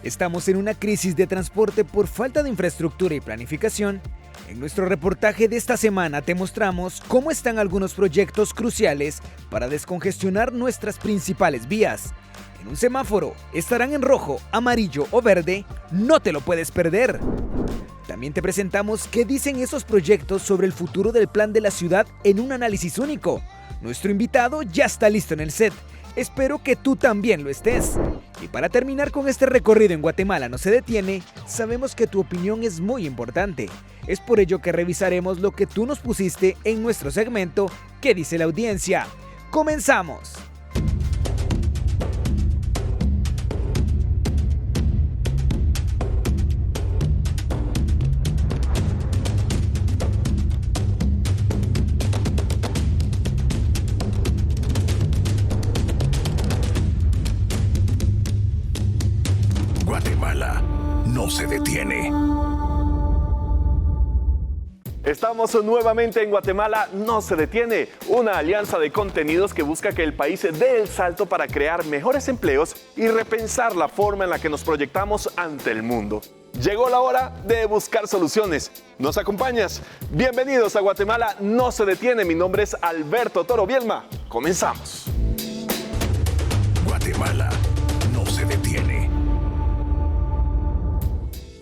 Estamos en una crisis de transporte por falta de infraestructura y planificación. En nuestro reportaje de esta semana te mostramos cómo están algunos proyectos cruciales para descongestionar nuestras principales vías. En un semáforo, estarán en rojo, amarillo o verde, no te lo puedes perder. También te presentamos qué dicen esos proyectos sobre el futuro del plan de la ciudad en un análisis único. Nuestro invitado ya está listo en el set. Espero que tú también lo estés. Y para terminar con este recorrido en Guatemala no se detiene, sabemos que tu opinión es muy importante. Es por ello que revisaremos lo que tú nos pusiste en nuestro segmento ¿Qué dice la audiencia? ¡Comenzamos! Guatemala no se detiene. Estamos nuevamente en Guatemala no se detiene, una alianza de contenidos que busca que el país dé el salto para crear mejores empleos y repensar la forma en la que nos proyectamos ante el mundo. Llegó la hora de buscar soluciones. ¿Nos acompañas? Bienvenidos a Guatemala no se detiene. Mi nombre es Alberto Toro Bielma. Comenzamos. Guatemala no se detiene.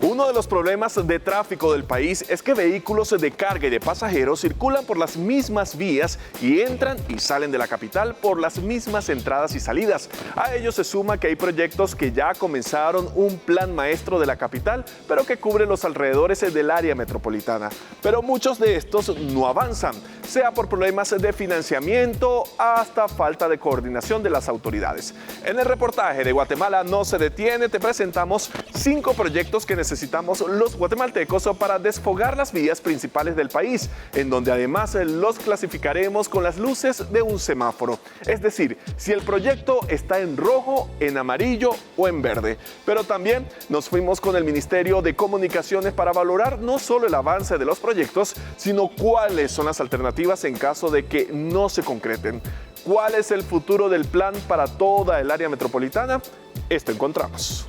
Uno de los problemas de tráfico del país es que vehículos de carga y de pasajeros circulan por las mismas vías y entran y salen de la capital por las mismas entradas y salidas. A ello se suma que hay proyectos que ya comenzaron un plan maestro de la capital, pero que cubre los alrededores del área metropolitana. Pero muchos de estos no avanzan, sea por problemas de financiamiento hasta falta de coordinación de las autoridades. En el reportaje de Guatemala no se detiene, te presentamos 5 proyectos que necesitamos los guatemaltecos para desfogar las vías principales del país, en donde además los clasificaremos con las luces de un semáforo. Es decir, si el proyecto está en rojo, en amarillo o en verde. Pero también nos fuimos con el Ministerio de Comunicaciones para valorar no solo el avance de los proyectos, sino cuáles son las alternativas en caso de que no se concreten. ¿Cuál es el futuro del plan para toda el área metropolitana? Esto encontramos.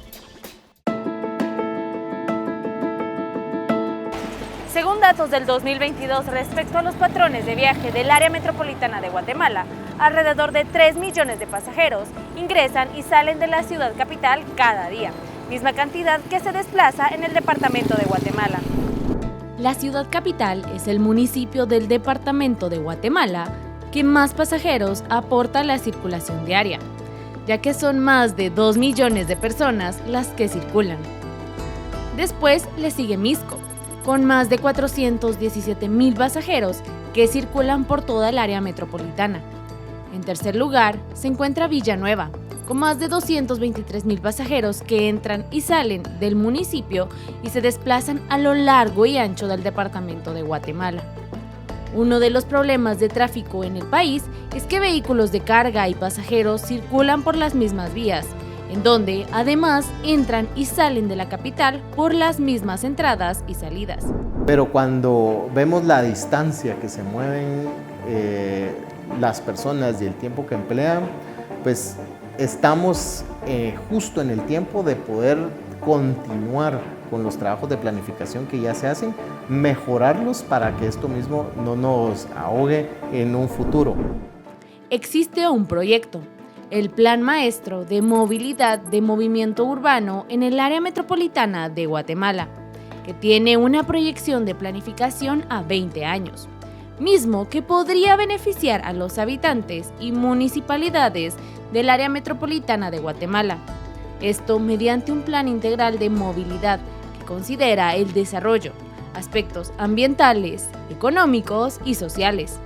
Según datos del 2022 respecto a los patrones de viaje del área metropolitana de Guatemala, alrededor de 3 millones de pasajeros ingresan y salen de la ciudad capital cada día, misma cantidad que se desplaza en el departamento de Guatemala. La ciudad capital es el municipio del departamento de Guatemala que más pasajeros aporta a la circulación diaria, ya que son más de 2 millones de personas las que circulan. Después le sigue Misco, con más de 417,000 pasajeros que circulan por toda el área metropolitana. En tercer lugar se encuentra Villanueva, con más de 223,000 pasajeros que entran y salen del municipio y se desplazan a lo largo y ancho del departamento de Guatemala. Uno de los problemas de tráfico en el país es que vehículos de carga y pasajeros circulan por las mismas vías, en donde además entran y salen de la capital por las mismas entradas y salidas. Pero cuando vemos la distancia que se mueven las personas y el tiempo que emplean, pues estamos justo en el tiempo de poder continuar con los trabajos de planificación que ya se hacen, mejorarlos para que esto mismo no nos ahogue en un futuro. Existe un proyecto, el Plan Maestro de Movilidad de Movimiento Urbano en el área metropolitana de Guatemala, que tiene una proyección de planificación a 20 años, mismo que podría beneficiar a los habitantes y municipalidades del área metropolitana de Guatemala. Esto mediante un plan integral de movilidad que considera el desarrollo, aspectos ambientales, económicos y sociales.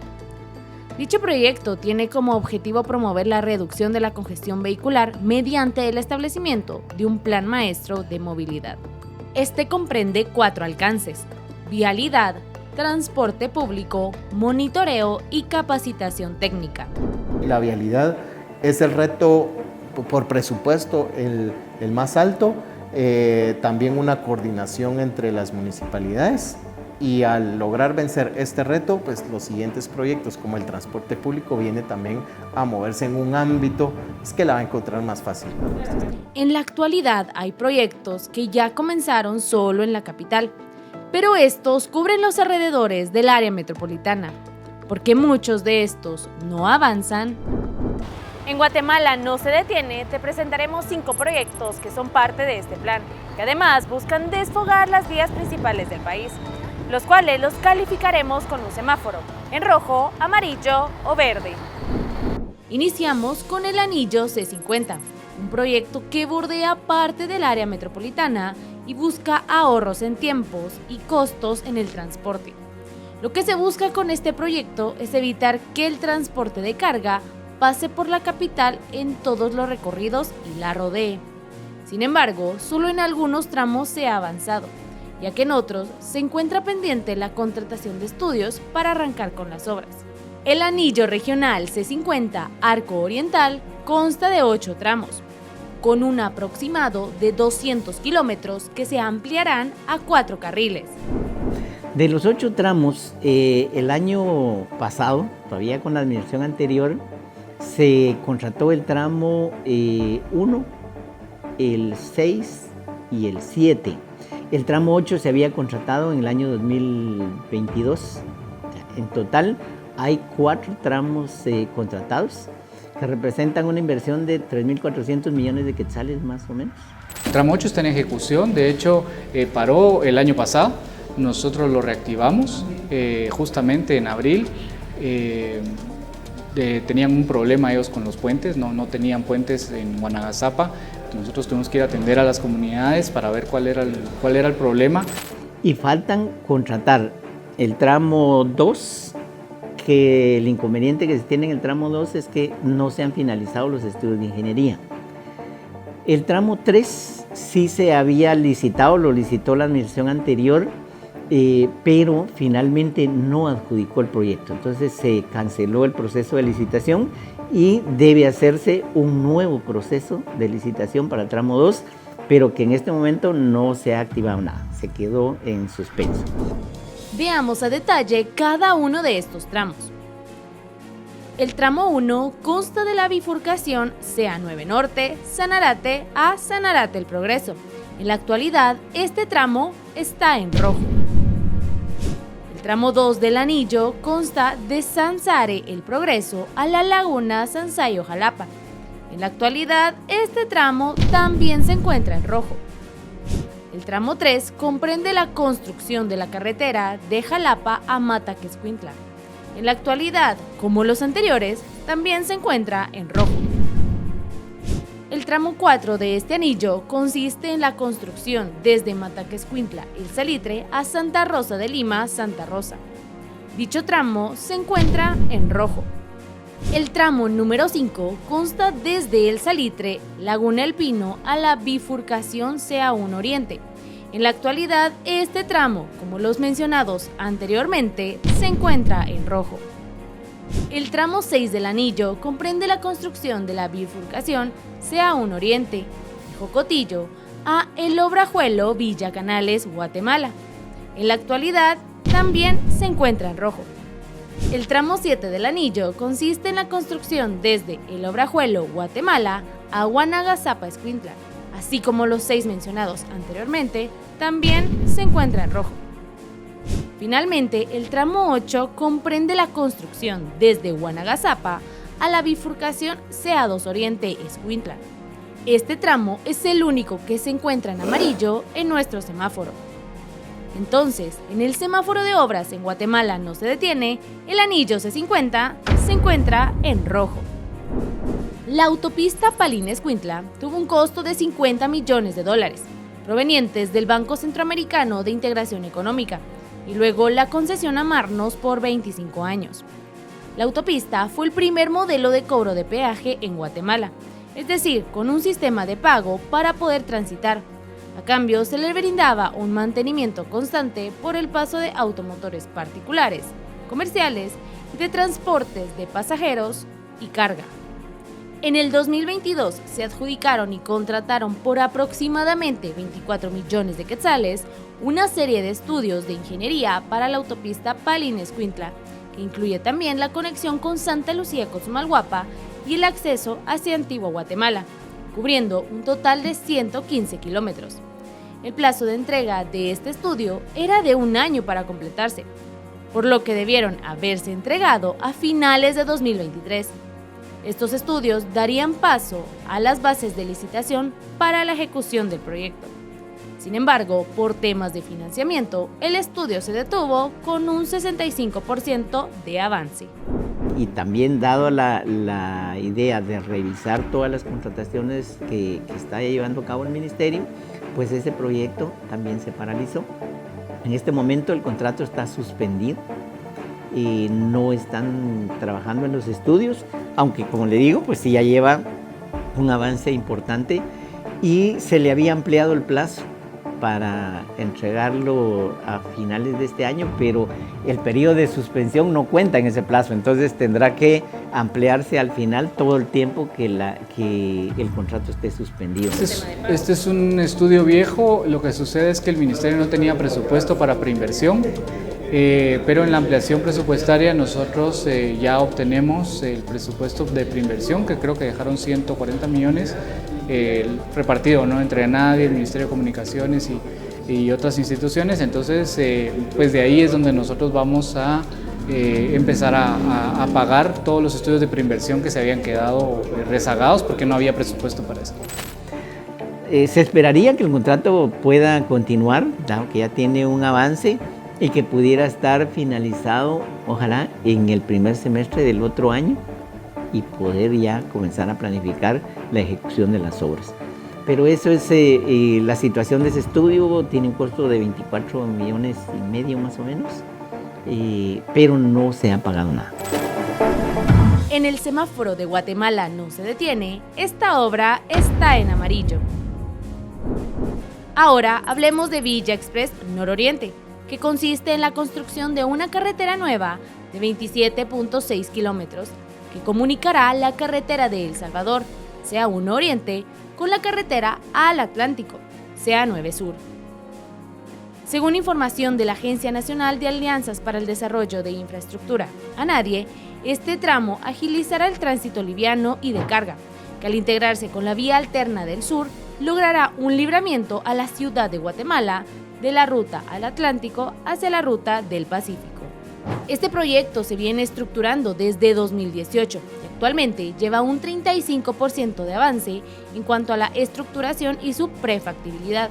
Dicho proyecto tiene como objetivo promover la reducción de la congestión vehicular mediante el establecimiento de un plan maestro de movilidad. Este comprende 4 alcances: vialidad, transporte público, monitoreo y capacitación técnica. La vialidad es el reto por presupuesto el más alto, también una coordinación entre las municipalidades. Y al lograr vencer este reto, pues los siguientes proyectos como el transporte público viene también a moverse en un ámbito es que la va a encontrar más fácil. En la actualidad hay proyectos que ya comenzaron solo en la capital, pero estos cubren los alrededores del área metropolitana, porque muchos de estos no avanzan. En Guatemala no se detiene, te presentaremos 5 proyectos que son parte de este plan, que además buscan desfogar las vías principales del país, los cuales los calificaremos con un semáforo, en rojo, amarillo o verde. Iniciamos con el anillo C50, un proyecto que bordea parte del área metropolitana y busca ahorros en tiempos y costos en el transporte. Lo que se busca con este proyecto es evitar que el transporte de carga pase por la capital en todos los recorridos y la rodee. Sin embargo, solo en algunos tramos se ha avanzado, ya que en otros se encuentra pendiente la contratación de estudios para arrancar con las obras. El anillo regional C50 Arco Oriental consta de 8 tramos, con un aproximado de 200 kilómetros que se ampliarán a 4 carriles. De los 8 tramos, el año pasado, todavía con la administración anterior, se contrató el tramo 1, el 6 y el 7. El tramo 8 se había contratado en el año 2022. En total hay 4 tramos contratados que representan una inversión de 3.400 millones de quetzales más o menos. El tramo 8 está en ejecución, de hecho paró el año pasado, nosotros lo reactivamos justamente en abril. Tenían un problema ellos con los puentes, no tenían puentes en Guanagasapa. Nosotros tuvimos que ir a atender a las comunidades para ver cuál era el problema. Y faltan contratar el tramo 2, que el inconveniente que se tiene en el tramo 2 es que no se han finalizado los estudios de ingeniería. El tramo 3 sí se había licitado, lo licitó la administración anterior, pero finalmente no adjudicó el proyecto. Entonces se canceló el proceso de licitación y debe hacerse un nuevo proceso de licitación para el tramo 2, pero que en este momento no se ha activado nada, se quedó en suspenso. Veamos a detalle cada uno de estos tramos. El tramo 1 consta de la bifurcación CA9 Norte, Sanarate a Sanarate El Progreso. En la actualidad, este tramo está en rojo. El tramo 2 del anillo consta de Sansare El Progreso a la laguna Sansayo Jalapa. En la actualidad, este tramo también se encuentra en rojo. El tramo 3 comprende la construcción de la carretera de Jalapa a Mataquescuintla. En la actualidad, como los anteriores, también se encuentra en rojo. El tramo 4 de este anillo consiste en la construcción desde Mataquescuintla, El Salitre, a Santa Rosa de Lima, Santa Rosa. Dicho tramo se encuentra en rojo. El tramo número 5 consta desde El Salitre, Laguna El Pino, a la bifurcación CA1 Oriente. En la actualidad, este tramo, como los mencionados anteriormente, se encuentra en rojo. El tramo 6 del anillo comprende la construcción de la bifurcación CA1 Oriente, de Jocotillo, a El Obrajuelo, Villa Canales, Guatemala. En la actualidad, también se encuentra en rojo. El tramo 7 del anillo consiste en la construcción desde El Obrajuelo, Guatemala, a Guanagasapa, Escuintla, así como los 6 mencionados anteriormente, también se encuentra en rojo. Finalmente, el tramo 8 comprende la construcción desde Guanagasapa a la bifurcación CA2 Oriente, Escuintla. Este tramo es el único que se encuentra en amarillo en nuestro semáforo. Entonces, en el semáforo de obras en Guatemala no se detiene, el anillo C50 se encuentra en rojo. La autopista Palín-Escuintla tuvo un costo de $50 millones, provenientes del Banco Centroamericano de Integración Económica, y luego la concesión a Marnos por 25 años. La autopista fue el primer modelo de cobro de peaje en Guatemala, es decir, con un sistema de pago para poder transitar. A cambio, se le brindaba un mantenimiento constante por el paso de automotores particulares, comerciales y de transportes de pasajeros y carga. En el 2022 se adjudicaron y contrataron por aproximadamente 24 millones de quetzales una serie de estudios de ingeniería para la autopista Palín-Escuintla, que incluye también la conexión con Santa Lucía Cozumalguapa y el acceso hacia Antigua Guatemala, cubriendo un total de 115 kilómetros. El plazo de entrega de este estudio era de 1 año para completarse, por lo que debieron haberse entregado a finales de 2023. Estos estudios darían paso a las bases de licitación para la ejecución del proyecto. Sin embargo, por temas de financiamiento, el estudio se detuvo con un 65% de avance. Y también dado la idea de revisar todas las contrataciones que está llevando a cabo el ministerio, pues ese proyecto también se paralizó. En este momento el contrato está suspendido y no están trabajando en los estudios, aunque como le digo, pues sí ya lleva un avance importante y se le había ampliado el plazo para entregarlo a finales de este año, pero el periodo de suspensión no cuenta en ese plazo, entonces tendrá que ampliarse al final todo el tiempo que el contrato esté suspendido. Este es un estudio viejo. Lo que sucede es que el ministerio no tenía presupuesto para preinversión, pero en la ampliación presupuestaria nosotros ya obtenemos el presupuesto de preinversión, que creo que dejaron 140 millones repartido, ¿no?, entre ANADIE, el Ministerio de Comunicaciones y otras instituciones. Entonces, pues de ahí es donde nosotros vamos a empezar a pagar todos los estudios de preinversión que se habían quedado rezagados porque no había presupuesto para eso. Se esperaría que el contrato pueda continuar, dado que ya tiene un avance y que pudiera estar finalizado, ojalá, en el primer semestre del otro año y poder ya comenzar a planificar la ejecución de las obras. Pero eso es la situación de ese estudio. Tiene un costo de 24 millones y medio más o menos, pero no se ha pagado nada. En el semáforo de Guatemala no se detiene, esta obra está en amarillo. Ahora hablemos de Villa Express Nororiente, que consiste en la construcción de una carretera nueva de 27.6 kilómetros que comunicará la carretera de El Salvador, CA1 Oriente, con la carretera al Atlántico, CA9 Sur. Según información de la Agencia Nacional de Alianzas para el Desarrollo de Infraestructura, ANADIE, este tramo agilizará el tránsito liviano y de carga, que al integrarse con la vía alterna del sur, logrará un libramiento a la ciudad de Guatemala de la ruta al Atlántico hacia la ruta del Pacífico. Este proyecto se viene estructurando desde 2018 y actualmente lleva un 35% de avance en cuanto a la estructuración y su prefactibilidad.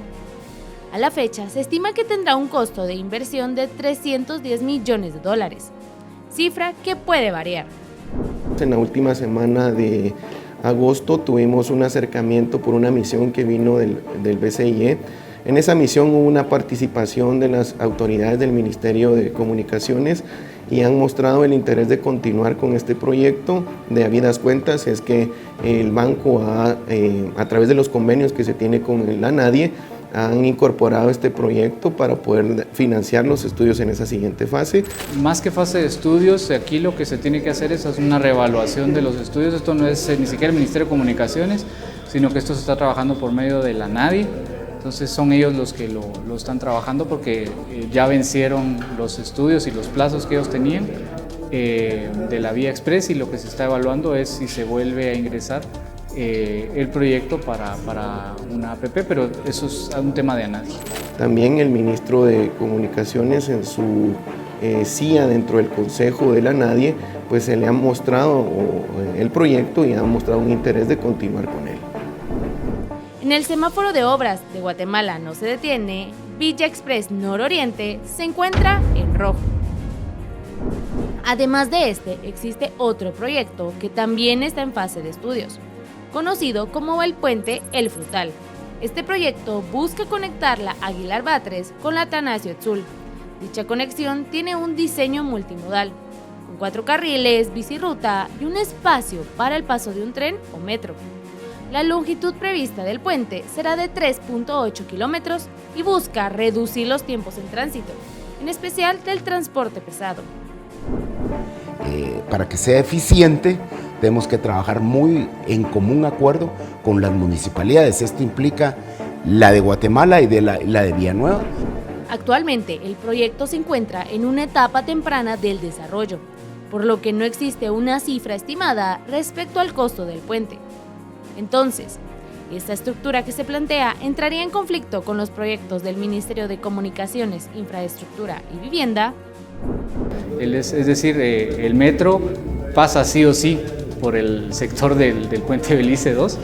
A la fecha, se estima que tendrá un costo de inversión de $310 millones, cifra que puede variar. En la última semana de agosto tuvimos un acercamiento por una misión que vino del BCIE. En esa misión hubo una participación de las autoridades del Ministerio de Comunicaciones y han mostrado el interés de continuar con este proyecto. De habidas cuentas es que el banco a través de los convenios que se tiene con la ANADIE han incorporado este proyecto para poder financiar los estudios en esa siguiente fase. Más que fase de estudios, aquí lo que se tiene que hacer es una reevaluación de los estudios. Esto no es ni siquiera el Ministerio de Comunicaciones, sino que esto se está trabajando por medio de la ANADIE. Entonces son ellos los que lo están trabajando porque ya vencieron los estudios y los plazos que ellos tenían de la Vía Express, y lo que se está evaluando es si se vuelve a ingresar el proyecto para una APP, pero eso es un tema de ANADIE. También el ministro de Comunicaciones en su CIA dentro del consejo de la ANADIE, pues se le ha mostrado el proyecto y ha mostrado un interés de continuar con él. En el semáforo de obras de Guatemala no se detiene, Villa Express Nororiente se encuentra en rojo. Además de este, existe otro proyecto que también está en fase de estudios, conocido como el puente El Frutal. Este proyecto busca conectar la Aguilar Batres con la Atanasio Etzul. Dicha conexión tiene un diseño multimodal, con 4 carriles, bicirruta y un espacio para el paso de un tren o metro. La longitud prevista del puente será de 3.8 kilómetros y busca reducir los tiempos en tránsito, en especial del transporte pesado. Para que sea eficiente, tenemos que trabajar muy en común acuerdo con las municipalidades. Esto implica la de Guatemala y la de Villanueva. Actualmente, el proyecto se encuentra en una etapa temprana del desarrollo. por lo que no existe una cifra estimada respecto al costo del puente. Entonces, esta estructura que se plantea entraría en conflicto con los proyectos del Ministerio de Comunicaciones, Infraestructura y Vivienda. Es decir, el metro pasa sí o sí por el sector del puente Belice 2,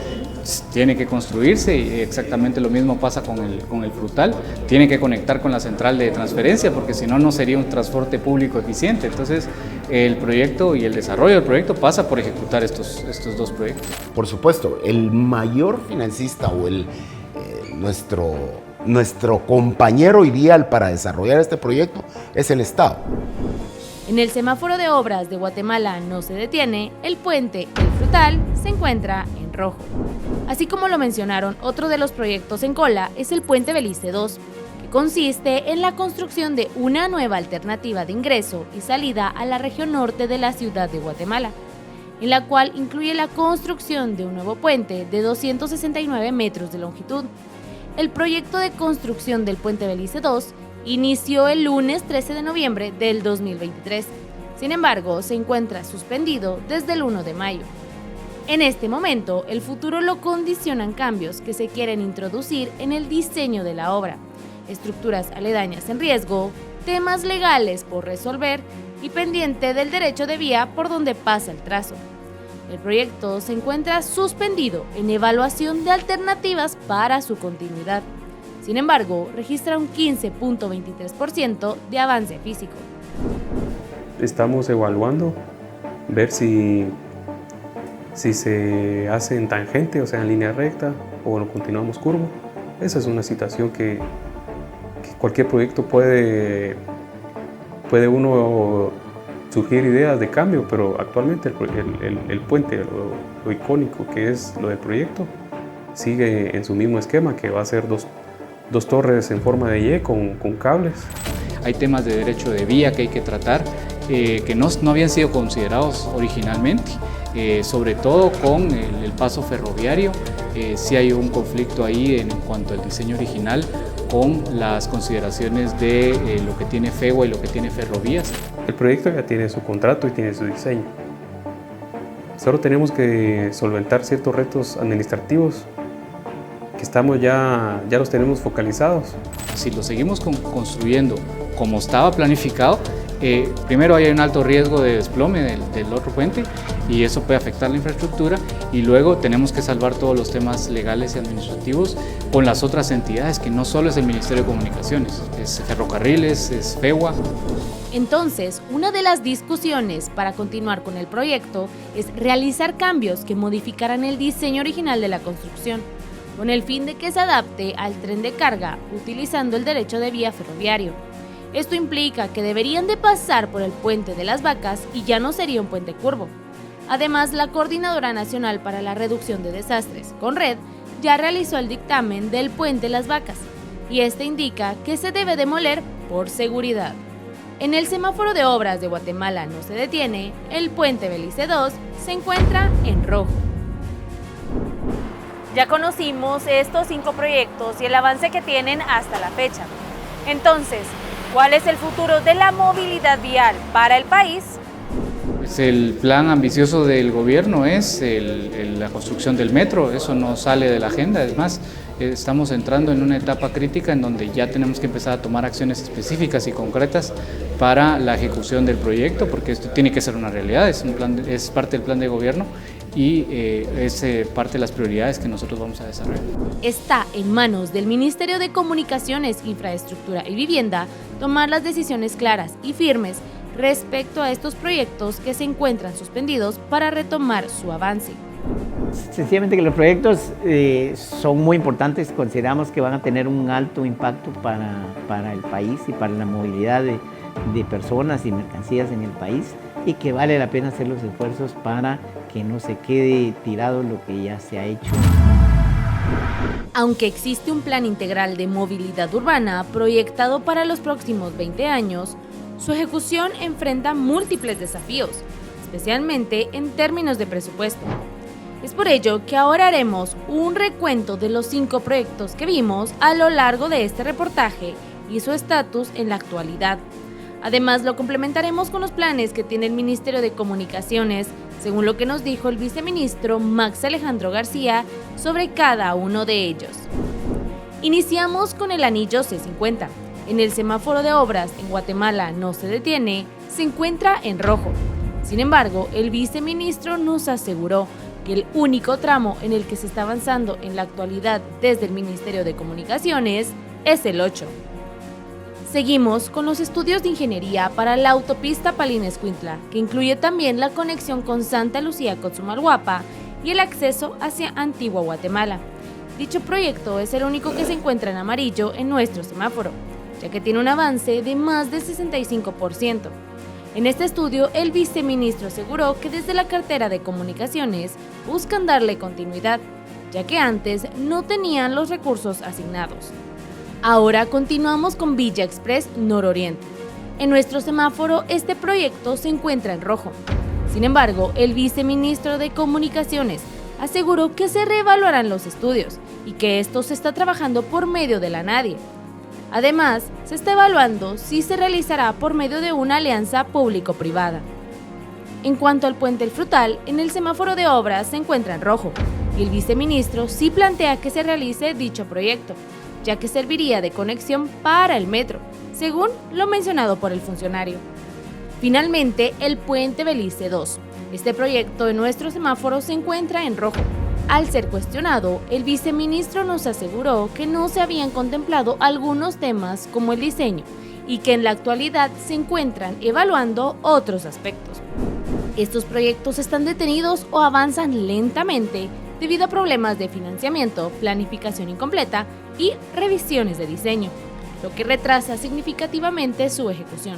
tiene que construirse y exactamente lo mismo pasa con el Frutal, tiene que conectar con la central de transferencia porque si no, no sería un transporte público eficiente. Entonces, el proyecto y el desarrollo del proyecto pasa por ejecutar estos dos proyectos. Por supuesto, el mayor financista o nuestro compañero ideal para desarrollar este proyecto es el Estado. En el semáforo de obras de Guatemala no se detiene, el puente El Frutal se encuentra en rojo. Así como lo mencionaron, otro de los proyectos en cola es el puente Belice 2, que consiste en la construcción de una nueva alternativa de ingreso y salida a la región norte de la ciudad de Guatemala, en la cual incluye la construcción de un nuevo puente de 269 metros de longitud. El proyecto de construcción del puente Belice 2 inició el lunes 13 de noviembre del 2023. Sin embargo, se encuentra suspendido desde el 1 de mayo. En este momento, el futuro lo condicionan cambios que se quieren introducir en el diseño de la obra, estructuras aledañas en riesgo, temas legales por resolver y pendiente del derecho de vía por donde pasa el trazo. El proyecto se encuentra suspendido en evaluación de alternativas para su continuidad. Sin embargo, registra un 15.23% de avance físico. Estamos evaluando, ver si se hace en tangente, o sea, en línea recta, o lo continuamos curvo. Esa es una situación que cualquier proyecto puede uno surgir ideas de cambio, pero actualmente el puente, lo icónico que es lo del proyecto, sigue en su mismo esquema, que va a ser dos torres en forma de Y con cables. Hay temas de derecho de vía que hay que tratar, que no habían sido considerados originalmente, sobre todo con el paso ferroviario. Sí hay un conflicto ahí en cuanto al diseño original con las consideraciones de lo que tiene FEGUA y lo que tiene Ferrovías. El proyecto ya tiene su contrato y tiene su diseño. Solo tenemos que solventar ciertos retos administrativos que ya los tenemos focalizados. Si lo seguimos construyendo como estaba planificado, primero hay un alto riesgo de desplome del otro puente y eso puede afectar la infraestructura, y luego tenemos que salvar todos los temas legales y administrativos con las otras entidades, que no solo es el Ministerio de Comunicaciones, es Ferrocarriles, es FEGUA. Entonces, una de las discusiones para continuar con el proyecto es realizar cambios que modificarán el diseño original de la construcción, con el fin de que se adapte al tren de carga utilizando el derecho de vía ferroviario. Esto implica que deberían de pasar por el puente de las Vacas y ya no sería un puente curvo. Además, la Coordinadora Nacional para la Reducción de Desastres, CONRED, ya realizó el dictamen del puente Las Vacas y este indica que se debe demoler por seguridad. En el semáforo de obras de Guatemala no se detiene, el puente Belice 2 se encuentra en rojo. Ya conocimos estos 5 proyectos y el avance que tienen hasta la fecha. Entonces, ¿cuál es el futuro de la movilidad vial para el país? Pues el plan ambicioso del gobierno es la construcción del metro, eso no sale de la agenda, es más, estamos entrando en una etapa crítica en donde ya tenemos que empezar a tomar acciones específicas y concretas para la ejecución del proyecto, porque esto tiene que ser una realidad, es parte del plan de gobierno y es parte de las prioridades que nosotros vamos a desarrollar. Está en manos del Ministerio de Comunicaciones, Infraestructura y Vivienda tomar las decisiones claras y firmes respecto a estos proyectos que se encuentran suspendidos para retomar su avance. Sencillamente que los proyectos son muy importantes, consideramos que van a tener un alto impacto para el país y para la movilidad de personas y mercancías en el país, y que vale la pena hacer los esfuerzos para que no se quede tirado lo que ya se ha hecho. Aunque existe un plan integral de movilidad urbana proyectado para los próximos 20 años, su ejecución enfrenta múltiples desafíos, especialmente en términos de presupuesto. Es por ello que ahora haremos un recuento de los 5 proyectos que vimos a lo largo de este reportaje y su estatus en la actualidad. Además, lo complementaremos con los planes que tiene el Ministerio de Comunicaciones, según lo que nos dijo el viceministro Max Alejandro García sobre cada uno de ellos. Iniciamos con el anillo C50. En el semáforo de obras en Guatemala no se detiene, se encuentra en rojo. Sin embargo, el viceministro nos aseguró que el único tramo en el que se está avanzando en la actualidad desde el Ministerio de Comunicaciones es el 8. Seguimos con los estudios de ingeniería para la autopista Palín-Escuintla, que incluye también la conexión con Santa Lucía Cotzumalguapa y el acceso hacia Antigua Guatemala. Dicho proyecto es el único que se encuentra en amarillo en nuestro semáforo, ya que tiene un avance de más del 65%. En este estudio, el viceministro aseguró que desde la cartera de comunicaciones buscan darle continuidad, ya que antes no tenían los recursos asignados. Ahora continuamos con Villa Express Nororiente. En nuestro semáforo, este proyecto se encuentra en rojo. Sin embargo, el viceministro de Comunicaciones aseguró que se reevaluarán los estudios y que esto se está trabajando por medio de la NADIE. Además, se está evaluando si se realizará por medio de una alianza público-privada. En cuanto al Puente El Frutal, en el semáforo de obras se encuentra en rojo y el viceministro sí plantea que se realice dicho proyecto, ya que serviría de conexión para el metro, según lo mencionado por el funcionario. Finalmente, el Puente Belice 2. Este proyecto en nuestro semáforo se encuentra en rojo. Al ser cuestionado, el viceministro nos aseguró que no se habían contemplado algunos temas como el diseño y que en la actualidad se encuentran evaluando otros aspectos. Estos proyectos están detenidos o avanzan lentamente debido a problemas de financiamiento, planificación incompleta y revisiones de diseño, lo que retrasa significativamente su ejecución.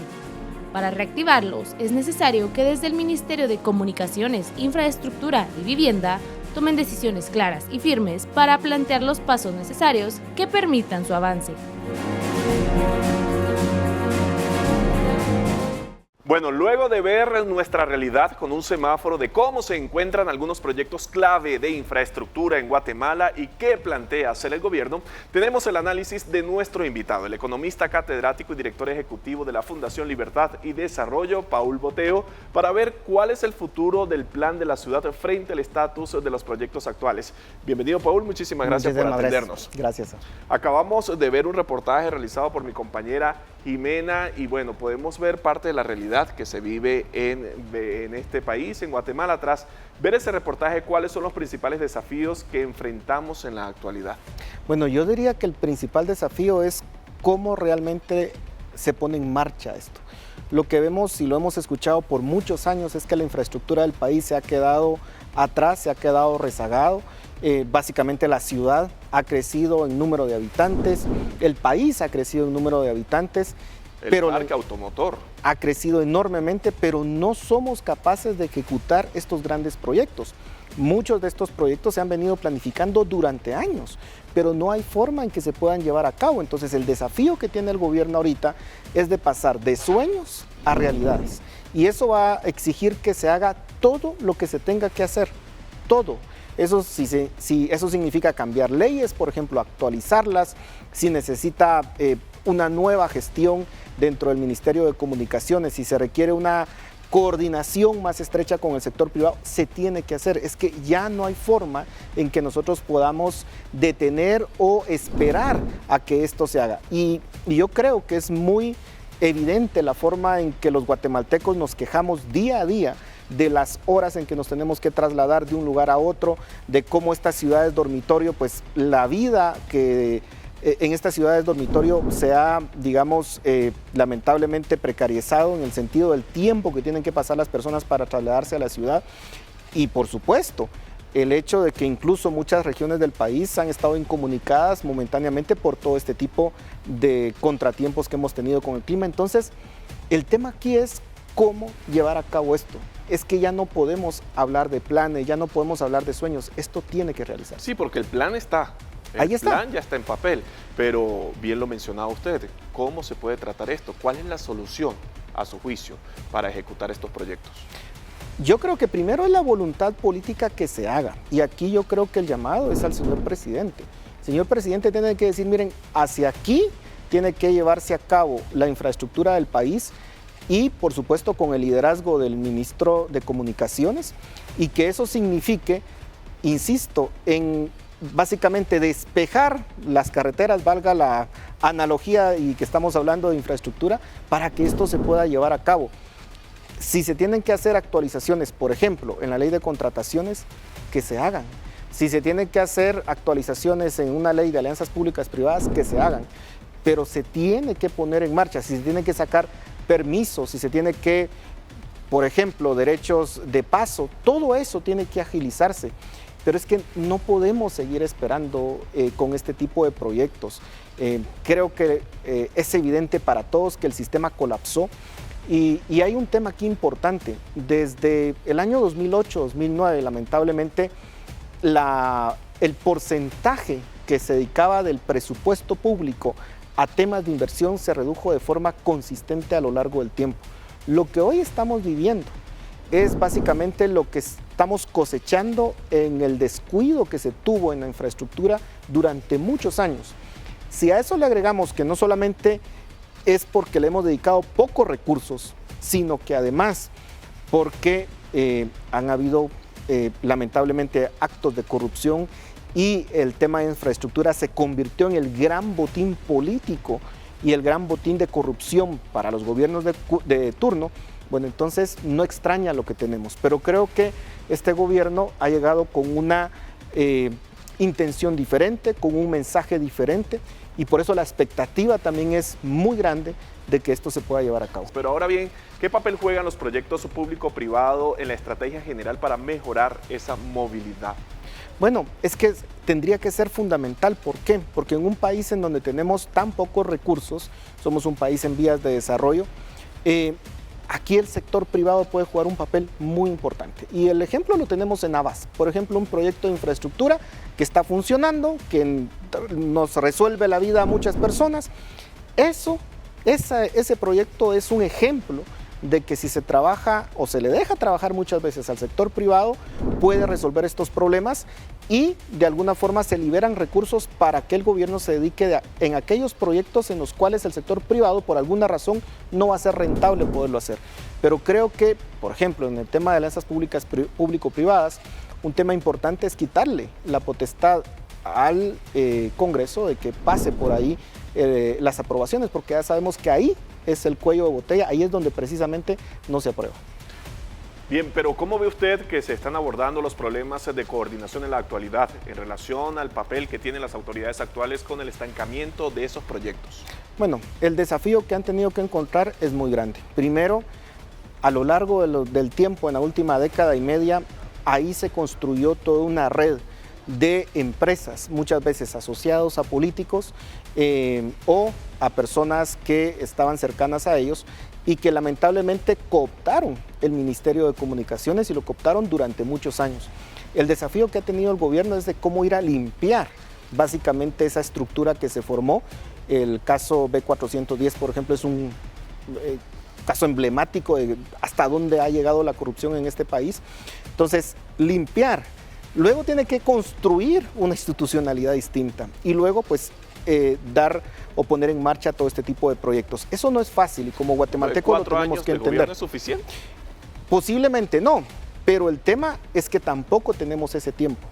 Para reactivarlos, es necesario que desde el Ministerio de Comunicaciones, Infraestructura y Vivienda tomen decisiones claras y firmes para plantear los pasos necesarios que permitan su avance. Bueno, luego de ver nuestra realidad con un semáforo de cómo se encuentran algunos proyectos clave de infraestructura en Guatemala y qué plantea hacer el gobierno, tenemos el análisis de nuestro invitado, el economista catedrático y director ejecutivo de la Fundación Libertad y Desarrollo, Paul Boteo, para ver cuál es el futuro del plan de la ciudad frente al estatus de los proyectos actuales. Bienvenido, Paul, muchísimas gracias por atendernos. Gracias. Acabamos de ver un reportaje realizado por mi compañera Jimena y bueno, podemos ver parte de la realidad que se vive en este país, en Guatemala. Tras ver ese reportaje, ¿cuáles son los principales desafíos que enfrentamos en la actualidad? Bueno, yo diría que el principal desafío es cómo realmente se pone en marcha esto. Lo que vemos y lo hemos escuchado por muchos años es que la infraestructura del país se ha quedado atrás, se ha quedado rezagado. Básicamente la ciudad ha crecido en número de habitantes, el país ha crecido en número de habitantes, pero el parque automotor ha crecido enormemente, pero no somos capaces de ejecutar estos grandes proyectos. Muchos de estos proyectos se han venido planificando durante años, pero no hay forma en que se puedan llevar a cabo. Entonces el desafío que tiene el gobierno ahorita es de pasar de sueños a realidades. Y eso va a exigir que se haga todo lo que se tenga que hacer, todo. Eso eso significa cambiar leyes, por ejemplo, actualizarlas, si necesita una nueva gestión dentro del Ministerio de Comunicaciones, si se requiere una coordinación más estrecha con el sector privado, se tiene que hacer. Es que ya no hay forma en que nosotros podamos detener o esperar a que esto se haga. Y yo creo que es muy evidente la forma en que los guatemaltecos nos quejamos día a día de las horas en que nos tenemos que trasladar de un lugar a otro, de cómo estas ciudades dormitorio, pues la vida que en estas ciudades dormitorio se ha, digamos, lamentablemente precarizado en el sentido del tiempo que tienen que pasar las personas para trasladarse a la ciudad. Y por supuesto, el hecho de que incluso muchas regiones del país han estado incomunicadas momentáneamente por todo este tipo de contratiempos que hemos tenido con el clima. Entonces, el tema aquí es cómo llevar a cabo esto. Es que ya no podemos hablar de planes, ya no podemos hablar de sueños, esto tiene que realizarse. Sí, porque el plan está. Ahí está. El plan ya está en papel, pero bien lo mencionaba usted, ¿cómo se puede tratar esto? ¿Cuál es la solución, a su juicio, para ejecutar estos proyectos? Yo creo que primero es la voluntad política que se haga, y aquí yo creo que el llamado es al señor presidente. El señor presidente tiene que decir, miren, hacia aquí tiene que llevarse a cabo la infraestructura del país, y por supuesto con el liderazgo del ministro de Comunicaciones, y que eso signifique, insisto, en básicamente despejar las carreteras, valga la analogía y que estamos hablando de infraestructura, para que esto se pueda llevar a cabo. Si se tienen que hacer actualizaciones, por ejemplo, en la ley de contrataciones, que se hagan. Si se tienen que hacer actualizaciones en una ley de alianzas públicas privadas, que se hagan. Pero se tiene que poner en marcha, si se tiene que sacar permisos, si se tiene que, por ejemplo, derechos de paso, todo eso tiene que agilizarse. Pero es que no podemos seguir esperando con este tipo de proyectos. Creo que es evidente para todos que el sistema colapsó. Y hay un tema aquí importante. Desde el año 2008-2009, lamentablemente, el porcentaje que se dedicaba del presupuesto público a temas de inversión se redujo de forma consistente a lo largo del tiempo. Lo que hoy estamos viviendo es básicamente lo que estamos cosechando en el descuido que se tuvo en la infraestructura durante muchos años. Si a eso le agregamos que no solamente es porque le hemos dedicado pocos recursos, sino que además porque han habido lamentablemente actos de corrupción y el tema de infraestructura se convirtió en el gran botín político y el gran botín de corrupción para los gobiernos de turno. Bueno, entonces no extraña lo que tenemos, pero creo que este gobierno ha llegado con una intención diferente, con un mensaje diferente, y por eso la expectativa también es muy grande de que esto se pueda llevar a cabo. Pero ahora bien, ¿qué papel juegan los proyectos público-privado en la estrategia general para mejorar esa movilidad? Bueno, es que tendría que ser fundamental. ¿Por qué? Porque en un país en donde tenemos tan pocos recursos, somos un país en vías de desarrollo, aquí el sector privado puede jugar un papel muy importante. Y el ejemplo lo tenemos en Avas. Por ejemplo, un proyecto de infraestructura que está funcionando, que nos resuelve la vida a muchas personas. Ese proyecto es un ejemplo de que si se trabaja o se le deja trabajar muchas veces al sector privado, puede resolver estos problemas y de alguna forma se liberan recursos para que el gobierno se dedique en aquellos proyectos en los cuales el sector privado por alguna razón no va a ser rentable poderlo hacer. Pero creo que, por ejemplo, en el tema de alianzas públicas público-privadas, un tema importante es quitarle la potestad al Congreso de que pase por ahí las aprobaciones, porque ya sabemos que ahí es el cuello de botella, ahí es donde precisamente no se aprueba. Bien, pero ¿cómo ve usted que se están abordando los problemas de coordinación en la actualidad en relación al papel que tienen las autoridades actuales con el estancamiento de esos proyectos? Bueno, el desafío que han tenido que encontrar es muy grande. Primero, a lo largo del tiempo, en la última década y media, ahí se construyó toda una red de empresas, muchas veces asociados a políticos o a personas que estaban cercanas a ellos y que lamentablemente cooptaron el Ministerio de Comunicaciones y lo cooptaron durante muchos años. El desafío que ha tenido el gobierno es de cómo ir a limpiar básicamente esa estructura que se formó. El caso B410, por ejemplo, es un caso emblemático de hasta dónde ha llegado la corrupción en este país. Entonces, limpiar. Luego tiene que construir una institucionalidad distinta y luego pues dar o poner en marcha todo este tipo de proyectos. Eso no es fácil y como guatemaltecos lo tenemos que entender. ¿4 años de gobierno es suficiente? Posiblemente no, pero el tema es que tampoco tenemos ese tiempo.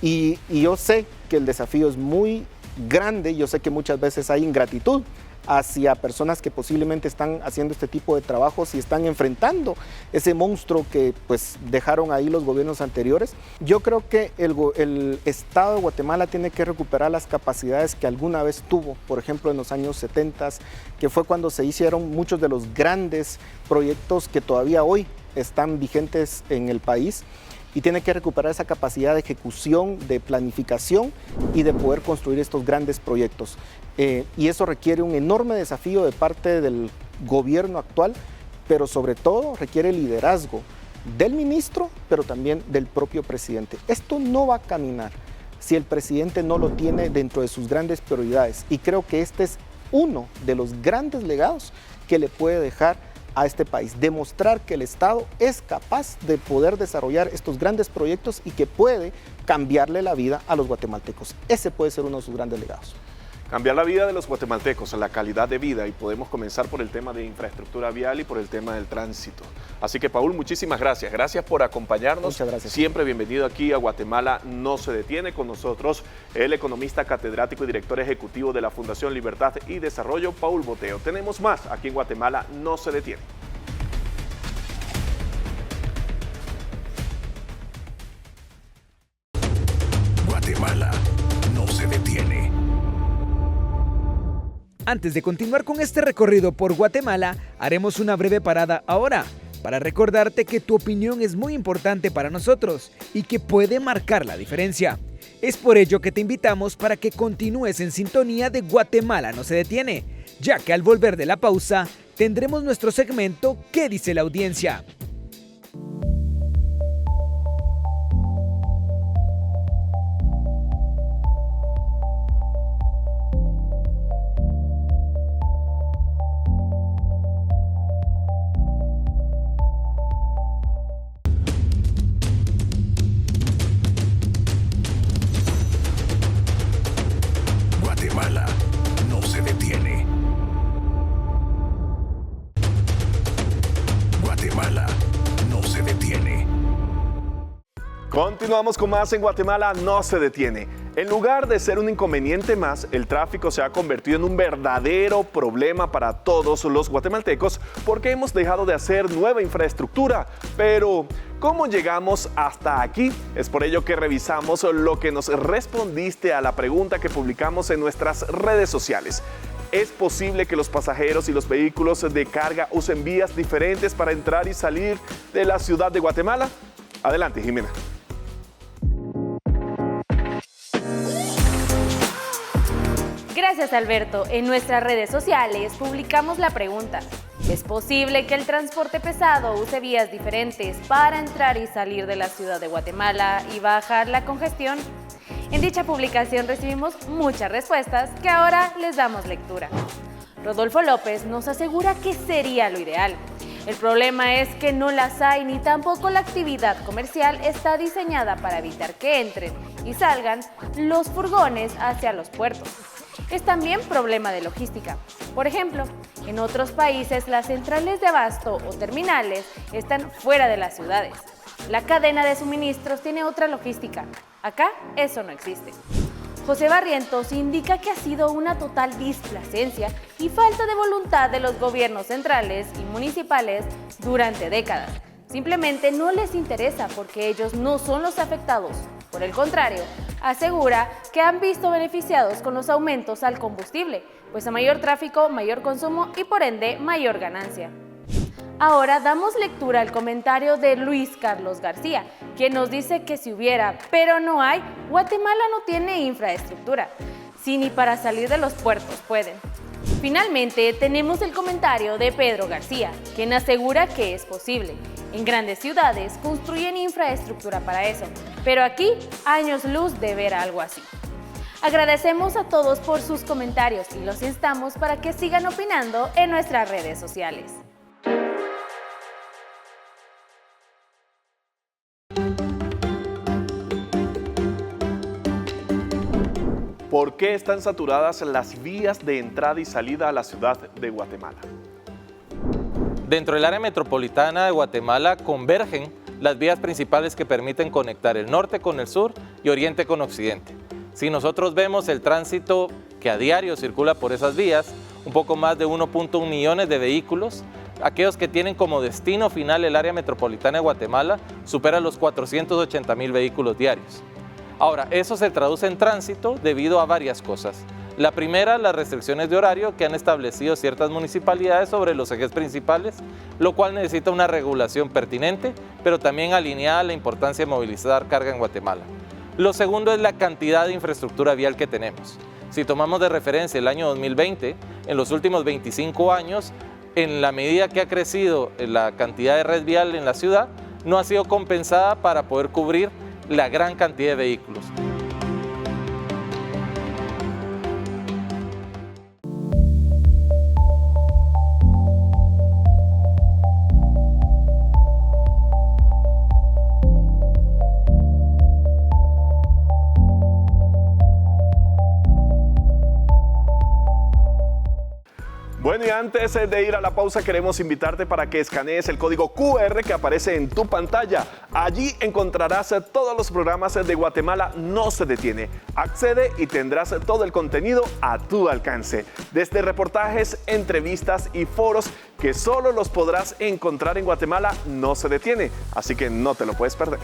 Y yo sé que el desafío es muy grande, yo sé que muchas veces hay ingratitud hacia personas que posiblemente están haciendo este tipo de trabajos y están enfrentando ese monstruo que pues dejaron ahí los gobiernos anteriores. Yo creo que el Estado de Guatemala tiene que recuperar las capacidades que alguna vez tuvo, por ejemplo en los años 70, que fue cuando se hicieron muchos de los grandes proyectos que todavía hoy están vigentes en el país. Y tiene que recuperar esa capacidad de ejecución, de planificación y de poder construir estos grandes proyectos. Y eso requiere un enorme desafío de parte del gobierno actual, pero sobre todo requiere liderazgo del ministro, pero también del propio presidente. Esto no va a caminar si el presidente no lo tiene dentro de sus grandes prioridades. Y creo que este es uno de los grandes legados que le puede dejar a este país, demostrar que el Estado es capaz de poder desarrollar estos grandes proyectos y que puede cambiarle la vida a los guatemaltecos. Ese puede ser uno de sus grandes legados. Cambiar la vida de los guatemaltecos, la calidad de vida, y podemos comenzar por el tema de infraestructura vial y por el tema del tránsito. Así que, Paul, muchísimas gracias. Gracias por acompañarnos. Muchas gracias. Siempre bienvenido aquí a Guatemala No se detiene. Con nosotros el economista catedrático y director ejecutivo de la Fundación Libertad y Desarrollo, Paul Boteo. Tenemos más aquí en Guatemala No se detiene. Guatemala no se detiene. Antes de continuar con este recorrido por Guatemala, haremos una breve parada ahora, para recordarte que tu opinión es muy importante para nosotros y que puede marcar la diferencia. Es por ello que te invitamos para que continúes en sintonía de Guatemala No se detiene, ya que al volver de la pausa, tendremos nuestro segmento ¿Qué dice la audiencia? Guatemala no se detiene. Guatemala no se detiene. Continuamos con más en Guatemala No se detiene. En lugar de ser un inconveniente más, el tráfico se ha convertido en un verdadero problema para todos los guatemaltecos porque hemos dejado de hacer nueva infraestructura. Pero, ¿cómo llegamos hasta aquí? Es por ello que revisamos lo que nos respondiste a la pregunta que publicamos en nuestras redes sociales. ¿Es posible que los pasajeros y los vehículos de carga usen vías diferentes para entrar y salir de la ciudad de Guatemala? Adelante, Jimena. Gracias, Alberto. En nuestras redes sociales publicamos la pregunta: ¿es posible que el transporte pesado use vías diferentes para entrar y salir de la ciudad de Guatemala y bajar la congestión? En dicha publicación recibimos muchas respuestas que ahora les damos lectura. Rodolfo López nos asegura que sería lo ideal. El problema es que no las hay ni tampoco la actividad comercial está diseñada para evitar que entren y salgan los furgones hacia los puertos. Es también problema de logística. Por ejemplo, en otros países las centrales de abasto o terminales están fuera de las ciudades. La cadena de suministros tiene otra logística. Acá eso no existe. José Barrientos indica que ha sido una total displacencia y falta de voluntad de los gobiernos centrales y municipales durante décadas. Simplemente no les interesa porque ellos no son los afectados. Por el contrario, asegura que han visto beneficiados con los aumentos al combustible, pues a mayor tráfico, mayor consumo y por ende mayor ganancia. Ahora damos lectura al comentario de Luis Carlos García, quien nos dice que si hubiera, pero no hay, Guatemala no tiene infraestructura, si ni para salir de los puertos pueden. Finalmente, tenemos el comentario de Pedro García, quien asegura que es posible. En grandes ciudades construyen infraestructura para eso, pero aquí años luz de ver algo así. Agradecemos a todos por sus comentarios y los instamos para que sigan opinando en nuestras redes sociales. ¿Por qué están saturadas las vías de entrada y salida a la ciudad de Guatemala? Dentro del área metropolitana de Guatemala convergen las vías principales que permiten conectar el norte con el sur y oriente con occidente. Si nosotros vemos el tránsito que a diario circula por esas vías, un poco más de 1.1 millones de vehículos, aquellos que tienen como destino final el área metropolitana de Guatemala, supera los 480,000 vehículos diarios. Ahora, eso se traduce en tránsito debido a varias cosas. La primera, las restricciones de horario que han establecido ciertas municipalidades sobre los ejes principales, lo cual necesita una regulación pertinente, pero también alineada a la importancia de movilizar carga en Guatemala. Lo segundo es la cantidad de infraestructura vial que tenemos. Si tomamos de referencia el año 2020, en los últimos 25 años, en la medida que ha crecido la cantidad de red vial en la ciudad, no ha sido compensada para poder cubrir la gran cantidad de vehículos. Bueno, y antes de ir a la pausa, queremos invitarte para que escanees el código QR que aparece en tu pantalla. Allí encontrarás todos los programas de Guatemala No se detiene. Accede y tendrás todo el contenido a tu alcance. Desde reportajes, entrevistas y foros que solo los podrás encontrar en Guatemala No se detiene. Así que no te lo puedes perder.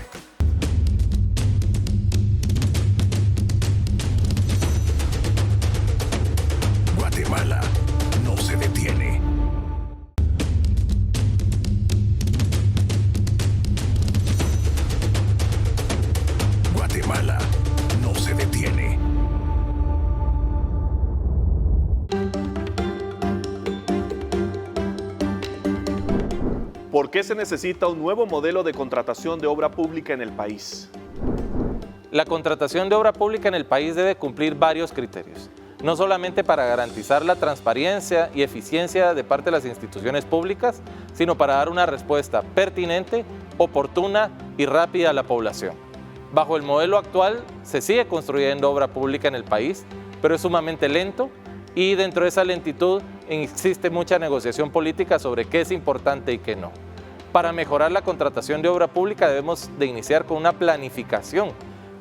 Guatemala no se detiene. Guatemala no se detiene. ¿Por qué se necesita un nuevo modelo de contratación de obra pública en el país? La contratación de obra pública en el país debe cumplir varios criterios, no solamente para garantizar la transparencia y eficiencia de parte de las instituciones públicas, sino para dar una respuesta pertinente, oportuna y rápida a la población. Bajo el modelo actual se sigue construyendo obra pública en el país, pero es sumamente lento y dentro de esa lentitud existe mucha negociación política sobre qué es importante y qué no. Para mejorar la contratación de obra pública debemos de iniciar con una planificación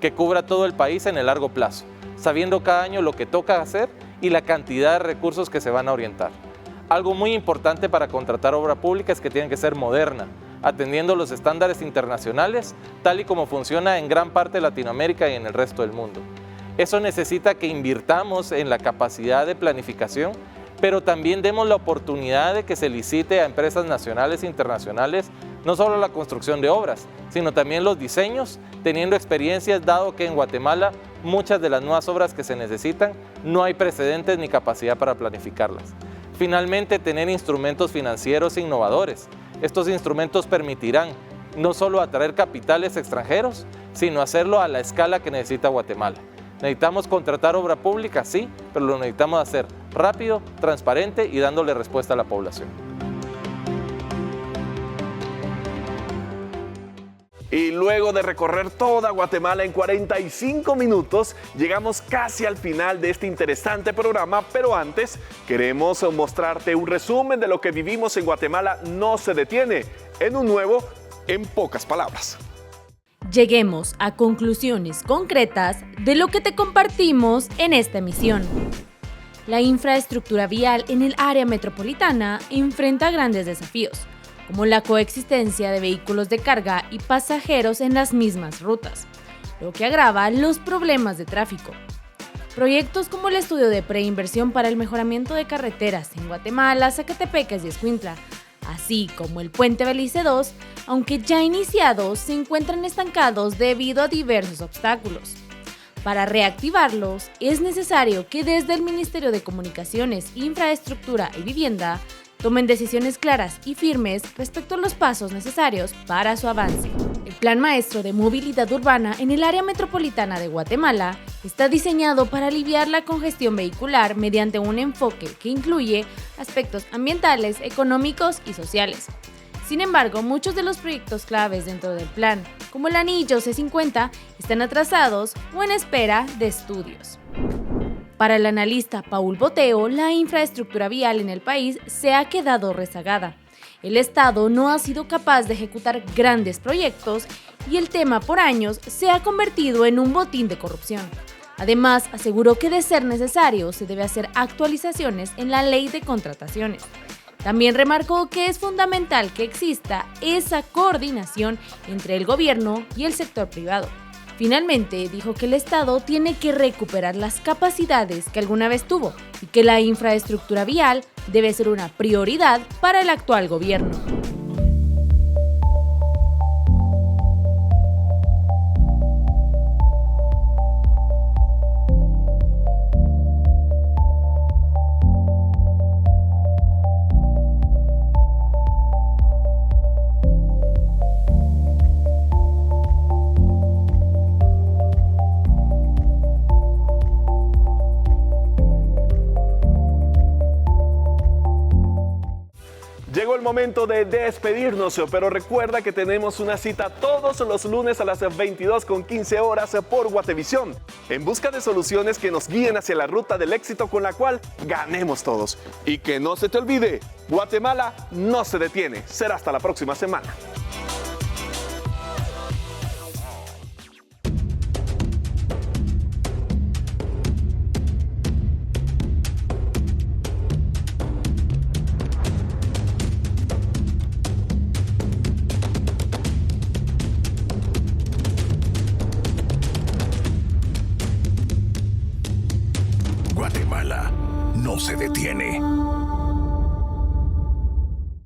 que cubra todo el país en el largo plazo, sabiendo cada año lo que toca hacer y la cantidad de recursos que se van a orientar. Algo muy importante para contratar obra pública es que tiene que ser moderna, atendiendo los estándares internacionales, tal y como funciona en gran parte de Latinoamérica y en el resto del mundo. Eso necesita que invirtamos en la capacidad de planificación, pero también demos la oportunidad de que se licite a empresas nacionales e internacionales no solo la construcción de obras, sino también los diseños, teniendo experiencias, dado que en Guatemala muchas de las nuevas obras que se necesitan no hay precedentes ni capacidad para planificarlas. Finalmente, tener instrumentos financieros innovadores. Estos instrumentos permitirán no solo atraer capitales extranjeros, sino hacerlo a la escala que necesita Guatemala. Necesitamos contratar obra pública, sí, pero lo necesitamos hacer rápido, transparente y dándole respuesta a la población. Y luego de recorrer toda Guatemala en 45 minutos, llegamos casi al final de este interesante programa, pero antes queremos mostrarte un resumen de lo que vivimos en Guatemala No se detiene, en un nuevo En pocas palabras. Lleguemos a conclusiones concretas de lo que te compartimos en esta emisión. La infraestructura vial en el área metropolitana enfrenta grandes desafíos, como la coexistencia de vehículos de carga y pasajeros en las mismas rutas, lo que agrava los problemas de tráfico. Proyectos como el estudio de preinversión para el mejoramiento de carreteras en Guatemala, Zacatepecas y Escuintla, así como el Puente Belice II, aunque ya iniciados, se encuentran estancados debido a diversos obstáculos. Para reactivarlos, es necesario que desde el Ministerio de Comunicaciones, Infraestructura y Vivienda tomen decisiones claras y firmes respecto a los pasos necesarios para su avance. El Plan Maestro de Movilidad Urbana en el área metropolitana de Guatemala está diseñado para aliviar la congestión vehicular mediante un enfoque que incluye aspectos ambientales, económicos y sociales. Sin embargo, muchos de los proyectos claves dentro del plan, como el anillo C50, están atrasados o en espera de estudios. Para el analista Paul Boteo, la infraestructura vial en el país se ha quedado rezagada. El Estado no ha sido capaz de ejecutar grandes proyectos y el tema por años se ha convertido en un botín de corrupción. Además, aseguró que de ser necesario se debe hacer actualizaciones en la ley de contrataciones. También remarcó que es fundamental que exista esa coordinación entre el gobierno y el sector privado. Finalmente, dijo que el Estado tiene que recuperar las capacidades que alguna vez tuvo y que la infraestructura vial debe ser una prioridad para el actual gobierno. Llegó el momento de despedirnos, pero recuerda que tenemos una cita todos los lunes a las 22:15 horas por Guatevisión, en busca de soluciones que nos guíen hacia la ruta del éxito con la cual ganemos todos. Y que no se te olvide, Guatemala no se detiene. Será hasta la próxima semana. Guatemala no se detiene.